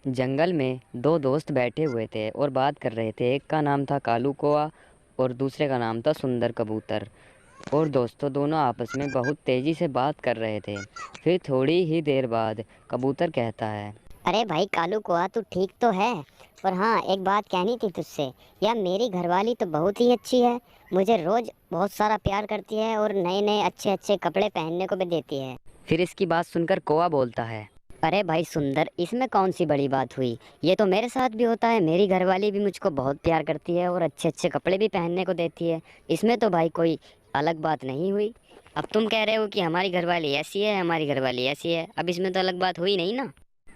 जंगल में दो दोस्त बैठे हुए थे और बात कर रहे थे। एक का नाम था कालू कौआ और दूसरे का नाम था सुंदर कबूतर। और दोस्तों दोनों आपस में बहुत तेज़ी से बात कर रहे थे। फिर थोड़ी ही देर बाद कबूतर कहता है। अरे भाई कालू कुआ तू ठीक तो है। और हाँ, एक बात कहनी थी तुझसे। यार मेरी घरवाली तो बहुत ही अच्छी है। मुझे रोज बहुत सारा प्यार करती है और नए नए अच्छे अच्छे कपड़े पहनने को भी देती है। फिर इसकी बात सुनकर कौआ बोलता है। अरे भाई सुंदर, इसमें कौन सी बड़ी बात हुई। ये तो मेरे साथ भी होता है। मेरी घरवाली भी मुझको बहुत प्यार करती है और अच्छे अच्छे कपड़े भी पहनने को देती है। इसमें तो भाई कोई अलग बात नहीं हुई। अब तुम कह रहे हो कि हमारी घरवाली ऐसी है, हमारी घरवाली ऐसी है। अब इसमें तो अलग बात हुई नहीं ना।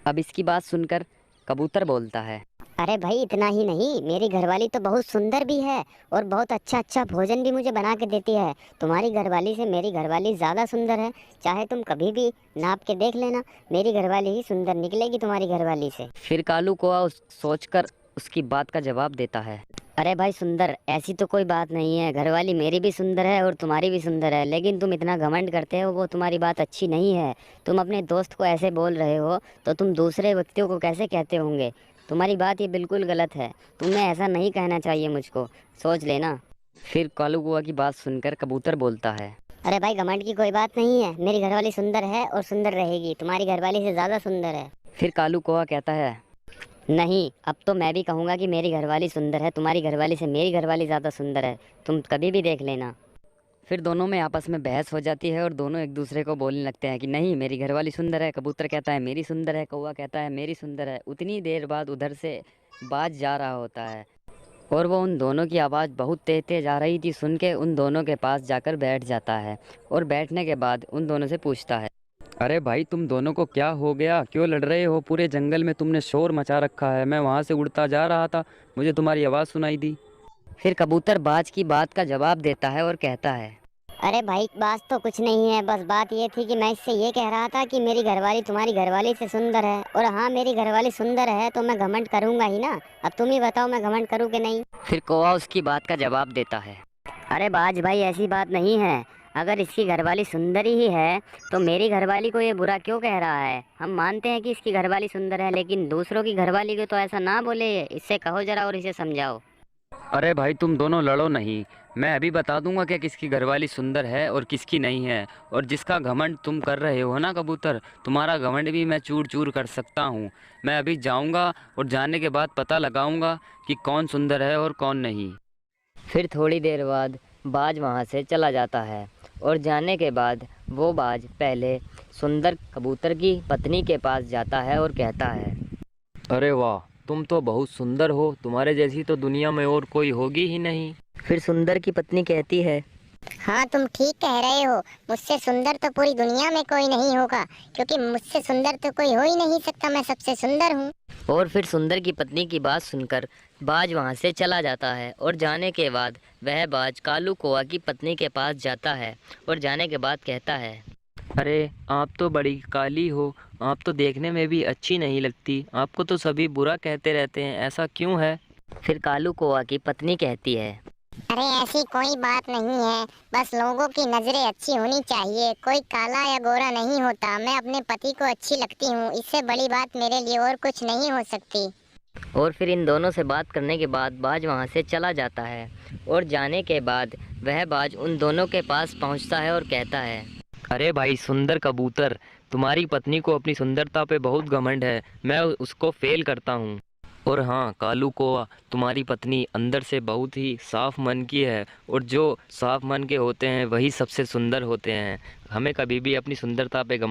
अब इसकी बात सुनकर कबूतर बोलता है। अरे भाई इतना ही नहीं, मेरी घरवाली तो बहुत सुंदर भी है और बहुत अच्छा अच्छा भोजन भी मुझे बना के देती है। तुम्हारी घरवाली से मेरी घरवाली ज़्यादा सुंदर है। चाहे तुम कभी भी नाप के देख लेना, मेरी घरवाली ही सुंदर निकलेगी तुम्हारी घरवाली से। फिर कालू कौआ सोचकर उसकी बात का जवाब देता है। अरे भाई सुंदर, ऐसी तो कोई बात नहीं है। घरवाली मेरी भी सुंदर है और तुम्हारी भी सुंदर है, लेकिन तुम इतना घमंड करते हो, वो तुम्हारी बात अच्छी नहीं है। तुम अपने दोस्त को ऐसे बोल रहे हो तो तुम दूसरे व्यक्तियों को कैसे कहते होंगे। तुम्हारी बात ये बिल्कुल गलत है। तुम्हें ऐसा नहीं कहना चाहिए मुझको, सोच लेना। फिर कालू कौआ की बात सुनकर कबूतर बोलता है। अरे भाई घमंड की कोई बात नहीं है। मेरी घरवाली सुंदर है और सुंदर रहेगी, तुम्हारी घरवाली से ज़्यादा सुंदर है। फिर कालू कौआ कहता है। नहीं, अब तो मैं भी कहूँगा कि मेरी घरवाली सुंदर है। तुम्हारी घरवाली से मेरी घरवाली ज़्यादा सुंदर है, तुम कभी भी देख लेना। फिर दोनों में आपस में बहस हो जाती है और दोनों एक दूसरे को बोलने लगते हैं कि नहीं मेरी घरवाली सुंदर है। कबूतर कहता है मेरी सुंदर है, कौवा कहता है मेरी सुंदर है। उतनी देर बाद उधर से बाज जा रहा होता है और वो उन दोनों की आवाज़ बहुत तेज तेज आ रही थी। सुन के उन दोनों के पास जाकर बैठ जाता है और बैठने के बाद उन दोनों से पूछता है। अरे भाई तुम दोनों को क्या हो गया, क्यों लड़ रहे हो? पूरे जंगल में तुमने शोर मचा रखा है। मैं वहाँ से उड़ता जा रहा था, मुझे तुम्हारी आवाज़ सुनाई दी। फिर कबूतर बाज की बात का जवाब देता है और कहता है। अरे भाई बात तो कुछ नहीं है, बस बात ये थी कि मैं इससे ये कह रहा था कि मेरी घरवाली तुम्हारी घरवाली से सुंदर है। और हाँ, मेरी घरवाली सुंदर है तो मैं घमंड करूंगा ही ना। अब तुम ही बताओ मैं घमंड करूँ कि नहीं। फिर कौवा उसकी बात का जवाब देता है। अरे बाज भाई ऐसी बात नहीं है। अगर इसकी घरवाली सुंदरी ही है तो मेरी घरवाली को ये बुरा क्यों कह रहा है। हम मानते हैं कि इसकी घरवाली सुंदर है, लेकिन दूसरों की घरवाली को तो ऐसा ना बोले। इससे कहो जरा और इसे समझाओ। अरे भाई तुम दोनों लड़ो नहीं, मैं अभी बता दूंगा कि किसकी घरवाली सुंदर है और किसकी नहीं है। और जिसका घमंड तुम कर रहे हो ना कबूतर, तुम्हारा घमंड भी मैं चूर चूर कर सकता हूँ। मैं अभी जाऊंगा और जाने के बाद पता लगाऊंगा कि कौन सुंदर है और कौन नहीं। फिर थोड़ी देर बाद बाज वहाँ से चला जाता है और जाने के बाद वो बाज पहले सुंदर कबूतर की पत्नी के पास जाता है और कहता है। अरे वाह, तुम तो बहुत सुंदर हो, तुम्हारे जैसी तो दुनिया में और कोई होगी ही नहीं। फिर सुंदर की पत्नी कहती है। हाँ तुम ठीक कह रहे हो। मुझसे सुंदर तो पूरी दुनिया में कोई नहीं होगा, क्योंकि मुझसे सुंदर तो कोई हो ही नहीं सकता। मैं सबसे सुंदर हूँ। और फिर सुंदर की पत्नी की बात सुनकर बाज वहाँ से चला जाता है और जाने के बाद वह बाज कालू कौआ की पत्नी के पास जाता है और जाने के बाद कहता है। अरे आप तो बड़ी काली हो, आप तो देखने में भी अच्छी नहीं लगती, आपको तो सभी बुरा कहते रहते हैं, ऐसा क्यों है? फिर कालू कौआ की पत्नी कहती है। अरे ऐसी कोई बात नहीं है, बस लोगों की नजरें अच्छी होनी चाहिए। कोई काला या गोरा नहीं होता। मैं अपने पति को अच्छी लगती हूँ, इससे बड़ी बात मेरे लिए और कुछ नहीं हो सकती। और फिर इन दोनों से बात करने के बाद बाज वहाँ से चला जाता है और जाने के बाद वह बाज उन दोनों के पास पहुँचता है और कहता है। अरे भाई सुंदर कबूतर, तुम्हारी पत्नी को अपनी सुंदरता पे बहुत घमंड है, मैं उसको फेल करता हूँ। और हाँ कालू कौआ, तुम्हारी पत्नी अंदर से बहुत ही साफ मन की है और जो साफ मन के होते हैं वही सबसे सुंदर होते हैं। हमें कभी भी अपनी सुंदरता पे घमंड